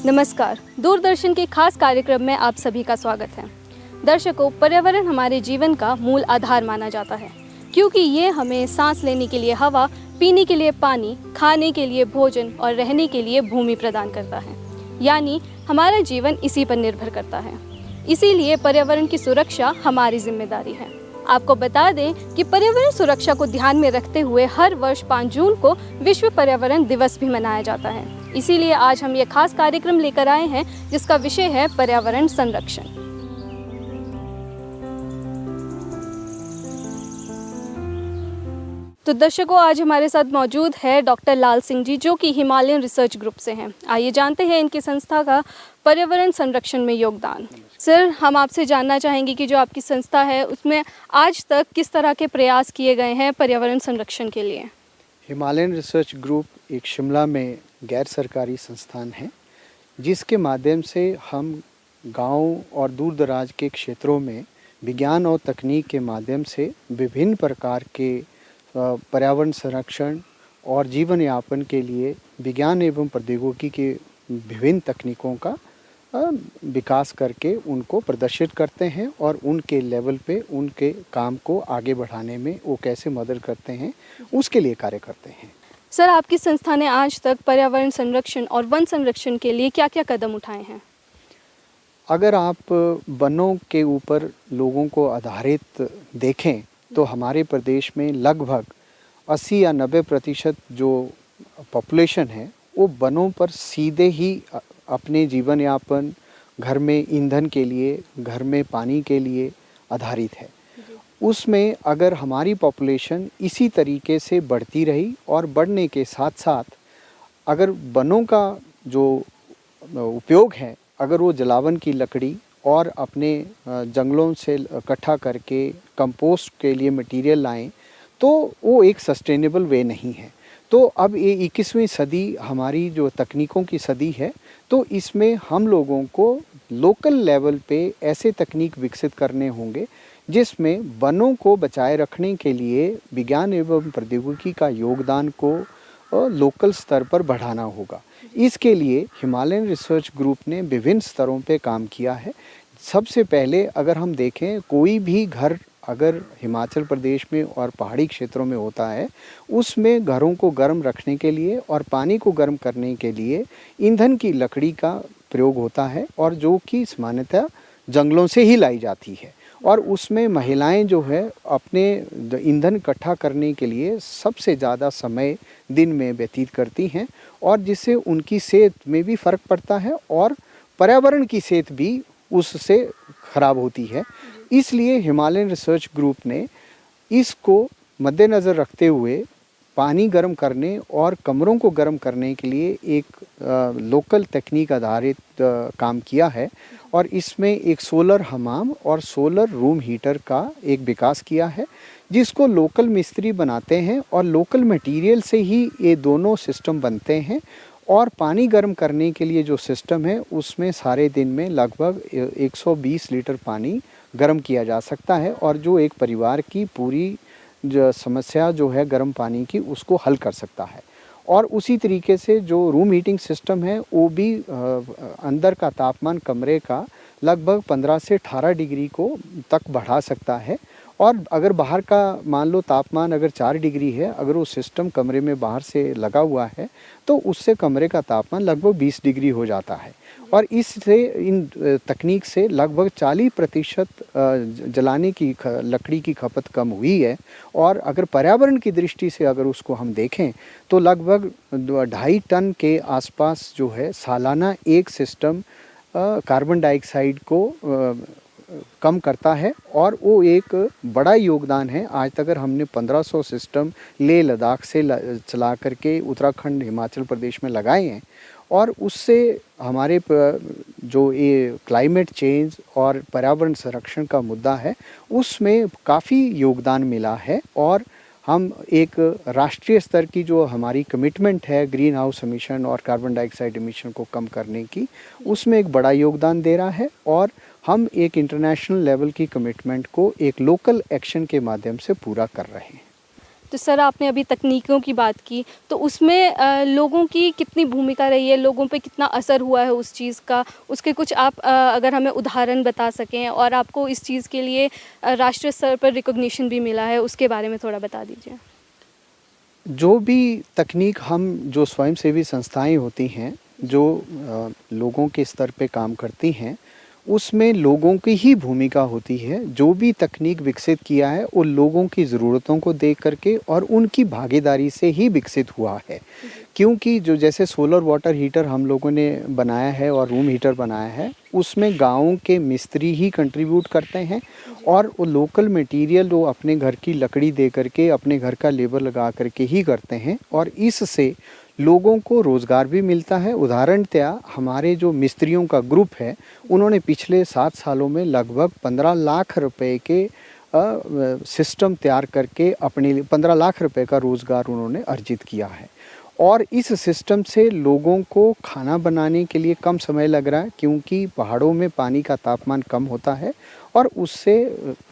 नमस्कार, दूरदर्शन के खास कार्यक्रम में आप सभी का स्वागत है। दर्शकों, पर्यावरण हमारे जीवन का मूल आधार माना जाता है क्योंकि ये हमें सांस लेने के लिए हवा, पीने के लिए पानी, खाने के लिए भोजन और रहने के लिए भूमि प्रदान करता है। यानी हमारा जीवन इसी पर निर्भर करता है। इसीलिए पर्यावरण की सुरक्षा हमारी जिम्मेदारी है। आपको बता दें कि पर्यावरण सुरक्षा को ध्यान में रखते हुए हर वर्ष 5 जून को विश्व पर्यावरण दिवस भी मनाया जाता है। इसीलिए आज हम ये खास कार्यक्रम लेकर आए हैं जिसका विषय है पर्यावरण संरक्षण। तो दर्शकों, आज हमारे साथ मौजूद है डॉक्टर लाल सिंह जी, जो कि हिमालयन रिसर्च ग्रुप से हैं। आइए जानते हैं इनकी संस्था का पर्यावरण संरक्षण में योगदान। सर, हम आपसे जानना चाहेंगे कि जो आपकी संस्था है उसमें आज तक किस तरह के प्रयास किए गए हैं पर्यावरण संरक्षण के लिए। हिमालयन रिसर्च ग्रुप एक शिमला में गैर सरकारी संस्थान है जिसके माध्यम से हम गांव और दूर दराज के क्षेत्रों में विज्ञान और तकनीक के माध्यम से विभिन्न प्रकार के पर्यावरण संरक्षण और जीवन यापन के लिए विज्ञान एवं प्रौद्योगिकी के विभिन्न तकनीकों का विकास करके उनको प्रदर्शित करते हैं और उनके लेवल पे उनके काम को आगे बढ़ाने में वो कैसे मदद करते हैं उसके लिए कार्य करते हैं। सर, आपकी संस्था ने आज तक पर्यावरण संरक्षण और वन संरक्षण के लिए क्या क्या कदम उठाए हैं? अगर आप वनों के ऊपर लोगों को आधारित देखें तो हमारे प्रदेश में लगभग 80 या 90% जो पॉपुलेशन है वो वनों पर सीधे ही अपने जीवन यापन, घर में ईंधन के लिए, घर में पानी के लिए आधारित है। उसमें अगर हमारी पॉपुलेशन इसी तरीके से बढ़ती रही और बढ़ने के साथ साथ अगर वनों का जो उपयोग है, अगर वो जलावन की लकड़ी और अपने जंगलों से इकट्ठा करके कंपोस्ट के लिए मटेरियल लाएं तो वो एक सस्टेनेबल वे नहीं है। तो अब ये 21वीं सदी हमारी जो तकनीकों की सदी है, तो इसमें हम लोगों को लोकल लेवल पे ऐसे तकनीक विकसित करने होंगे जिसमें वनों को बचाए रखने के लिए विज्ञान एवं प्रौद्योगिकी का योगदान को लोकल स्तर पर बढ़ाना होगा। इसके लिए हिमालयन रिसर्च ग्रुप ने विभिन्न स्तरों पे काम किया है। सबसे पहले अगर हम देखें, कोई भी घर अगर हिमाचल प्रदेश में और पहाड़ी क्षेत्रों में होता है, उसमें घरों को गर्म रखने के लिए और पानी को गर्म करने के लिए ईंधन की लकड़ी का प्रयोग होता है और जो कि सामान्यतः जंगलों से ही लाई जाती है। और उसमें महिलाएं जो है अपने ईंधन इकट्ठा करने के लिए सबसे ज़्यादा समय दिन में व्यतीत करती हैं और जिससे उनकी सेहत में भी फ़र्क पड़ता है और पर्यावरण की सेहत भी उससे ख़राब होती है। इसलिए हिमालयन रिसर्च ग्रुप ने इसको मद्देनज़र रखते हुए पानी गर्म करने और कमरों को गर्म करने के लिए एक लोकल तकनीक आधारित काम किया है और इसमें एक सोलर हमाम और सोलर रूम हीटर का एक विकास किया है जिसको लोकल मिस्त्री बनाते हैं और लोकल मटेरियल से ही ये दोनों सिस्टम बनते हैं। और पानी गर्म करने के लिए जो सिस्टम है उसमें सारे दिन में लगभग 120 लीटर पानी गर्म किया जा सकता है और जो एक परिवार की पूरी जो समस्या जो है गर्म पानी की उसको हल कर सकता है। और उसी तरीके से जो रूम हीटिंग सिस्टम है वो भी अंदर का तापमान कमरे का लगभग 15 से 18 डिग्री को तक बढ़ा सकता है। और अगर बाहर का मान लो तापमान अगर 4 डिग्री है, अगर वो सिस्टम कमरे में बाहर से लगा हुआ है तो उससे कमरे का तापमान लगभग 20 डिग्री हो जाता है। और इससे इन तकनीक से लगभग 40% जलाने की लकड़ी की खपत कम हुई है। और अगर पर्यावरण की दृष्टि से अगर उसको हम देखें तो लगभग 2.5 टन के आसपास जो है सालाना एक सिस्टम कार्बन डाइऑक्साइड को कम करता है और वो एक बड़ा योगदान है। आज तक अगर हमने 1500 सिस्टम लेह लद्दाख से चला करके उत्तराखंड हिमाचल प्रदेश में लगाए हैं और उससे हमारे जो ये क्लाइमेट चेंज और पर्यावरण संरक्षण का मुद्दा है उसमें काफ़ी योगदान मिला है। और हम एक राष्ट्रीय स्तर की जो हमारी कमिटमेंट है ग्रीन हाउस एमिशन और कार्बन डाइऑक्साइड एमिशन को कम करने की, उसमें एक बड़ा योगदान दे रहा है। और हम एक इंटरनेशनल लेवल की कमिटमेंट को एक लोकल एक्शन के माध्यम से पूरा कर रहे हैं। तो सर आपने अभी तकनीकों की बात की, तो उसमें लोगों की कितनी भूमिका रही है, लोगों पे कितना असर हुआ है उस चीज़ का, उसके कुछ आप अगर हमें उदाहरण बता सकें, और आपको इस चीज़ के लिए राष्ट्रीय स्तर पर रिकॉग्निशन भी मिला है, उसके बारे में थोड़ा बता दीजिए। जो भी तकनीक हम जो स्वयंसेवी संस्थाएं होती हैं जो लोगों के स्तर पे काम करती हैं, उसमें लोगों की ही भूमिका होती है। जो भी तकनीक विकसित किया है वो लोगों की ज़रूरतों को देख करके और उनकी भागीदारी से ही विकसित हुआ है। क्योंकि जो जैसे सोलर वाटर हीटर हम लोगों ने बनाया है और रूम हीटर बनाया है, उसमें गाँव के मिस्त्री ही कंट्रीब्यूट करते हैं और वो लोकल मटेरियल वो अपने घर की लकड़ी दे करके अपने घर का लेबर लगा करके ही करते हैं और इससे लोगों को रोज़गार भी मिलता है। उदाहरणतया हमारे जो मिस्त्रियों का ग्रुप है, उन्होंने पिछले 7 सालों में लगभग 15 लाख रुपए के सिस्टम तैयार करके अपने लिए 15 लाख रुपए का रोज़गार उन्होंने अर्जित किया है। और इस सिस्टम से लोगों को खाना बनाने के लिए कम समय लग रहा है, क्योंकि पहाड़ों में पानी का तापमान कम होता है और उससे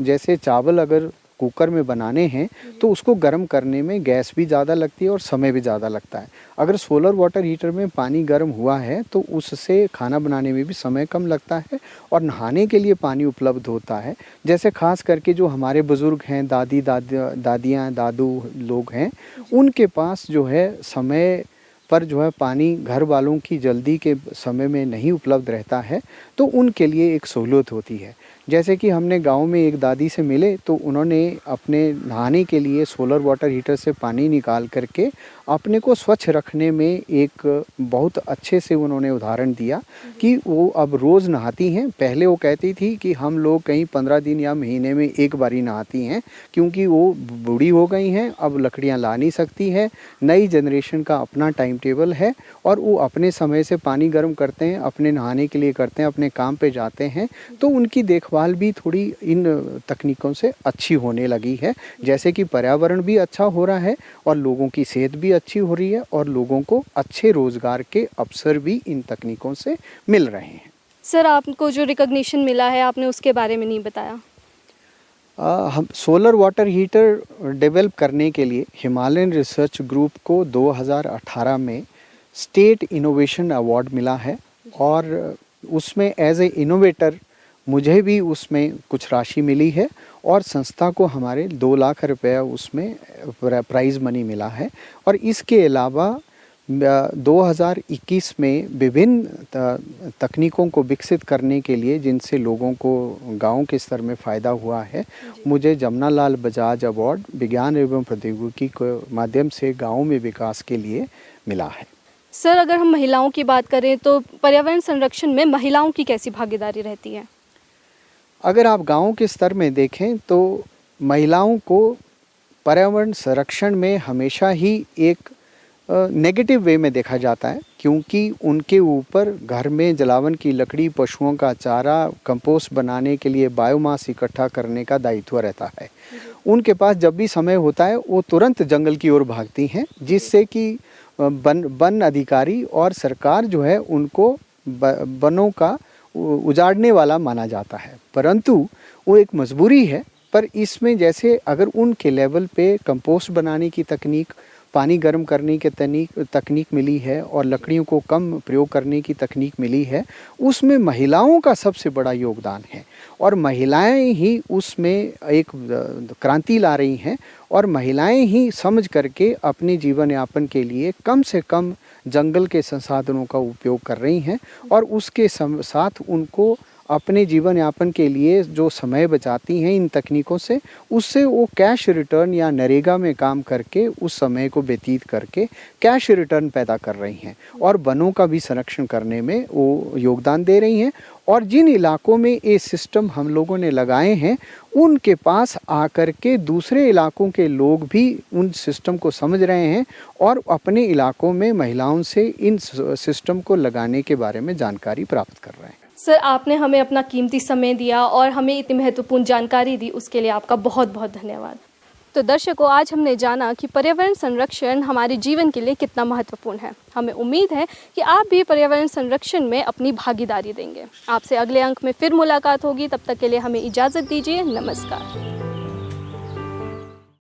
जैसे चावल अगर कुकर में बनाने हैं तो उसको गर्म करने में गैस भी ज़्यादा लगती है और समय भी ज़्यादा लगता है। अगर सोलर वाटर हीटर में पानी गर्म हुआ है तो उससे खाना बनाने में भी समय कम लगता है और नहाने के लिए पानी उपलब्ध होता है। जैसे ख़ास करके जो हमारे बुज़ुर्ग हैं, दादियाँ दादू लोग हैं, उनके पास जो है समय पर जो है पानी घर वालों की जल्दी के समय में नहीं उपलब्ध रहता है, तो उनके लिए एक सहूलियत होती है। जैसे कि हमने गांव में एक दादी से मिले तो उन्होंने अपने नहाने के लिए सोलर वाटर हीटर से पानी निकाल करके अपने को स्वच्छ रखने में एक बहुत अच्छे से उन्होंने उदाहरण दिया कि वो अब रोज़ नहाती हैं। पहले वो कहती थी कि हम लोग कहीं 15 दिन या महीने में एक बारी नहाती हैं, क्योंकि वो बूढ़ी हो गई हैं, अब लकड़ियाँ ला नहीं सकती है। नई जनरेशन का अपना टाइम टेबल है और वो अपने समय से पानी गर्म करते हैं, अपने नहाने के लिए करते हैं, अपने काम पे जाते हैं, तो उनकी देखभाल भी थोड़ी इन तकनीकों से अच्छी होने लगी है। जैसे कि पर्यावरण भी अच्छा हो रहा है और लोगों की सेहत भी अच्छी हो रही है और लोगों को अच्छे रोज़गार के अवसर भी इन तकनीकों से मिल रहे हैं। सर आपको जो रिकॉग्निशन मिला है आपने उसके बारे में नहीं बताया। हम सोलर वाटर हीटर डेवलप करने के लिए हिमालयन रिसर्च ग्रुप को 2018 में स्टेट इनोवेशन अवार्ड मिला है और उसमें एज ए इनोवेटर मुझे भी उसमें कुछ राशि मिली है और संस्था को हमारे 2 लाख रुपया उसमें प्राइज़ मनी मिला है। और इसके अलावा 2021 में विभिन्न तकनीकों को विकसित करने के लिए जिनसे लोगों को गांव के स्तर में फ़ायदा हुआ है, मुझे जमनालाल बजाज अवार्ड विज्ञान एवं प्रौद्योगिकी के माध्यम से गाँव में विकास के लिए मिला है। सर अगर हम महिलाओं की बात करें तो पर्यावरण संरक्षण में महिलाओं की कैसी भागीदारी रहती है? अगर आप गाँव के स्तर में देखें तो महिलाओं को पर्यावरण संरक्षण में हमेशा ही एक नेगेटिव वे में देखा जाता है, क्योंकि उनके ऊपर घर में जलावन की लकड़ी, पशुओं का चारा, कंपोस्ट बनाने के लिए बायोमास इकट्ठा करने का दायित्व रहता है। उनके पास जब भी समय होता है वो तुरंत जंगल की ओर भागती हैं, जिससे कि वन अधिकारी और सरकार जो है उनको वनों का उजाड़ने वाला माना जाता है। परंतु वो एक मजबूरी है। पर इसमें जैसे अगर उनके लेवल पे कंपोस्ट बनाने की तकनीक, पानी गर्म करने की तकनीक मिली है और लकड़ियों को कम प्रयोग करने की तकनीक मिली है, उसमें महिलाओं का सबसे बड़ा योगदान है और महिलाएं ही उसमें एक क्रांति ला रही हैं और महिलाएं ही समझ करके अपने जीवन यापन के लिए कम से कम जंगल के संसाधनों का उपयोग कर रही हैं और उसके साथ उनको अपने जीवन यापन के लिए जो समय बचाती हैं इन तकनीकों से, उससे वो कैश रिटर्न या नरेगा में काम करके उस समय को व्यतीत करके कैश रिटर्न पैदा कर रही हैं और वनों का भी संरक्षण करने में वो योगदान दे रही हैं। और जिन इलाकों में ये सिस्टम हम लोगों ने लगाए हैं, उनके पास आकर के दूसरे इलाकों के लोग भी उन सिस्टम को समझ रहे हैं और अपने इलाकों में महिलाओं से इन सिस्टम को लगाने के बारे में जानकारी प्राप्त कर रहे हैं। सर आपने हमें अपना कीमती समय दिया और हमें इतनी महत्वपूर्ण जानकारी दी, उसके लिए आपका बहुत बहुत धन्यवाद। तो दर्शकों, आज हमने जाना कि पर्यावरण संरक्षण हमारे जीवन के लिए कितना महत्वपूर्ण है। हमें उम्मीद है कि आप भी पर्यावरण संरक्षण में अपनी भागीदारी देंगे। आपसे अगले अंक में फिर मुलाकात होगी, तब तक के लिए हमें इजाज़त दीजिए। नमस्कार।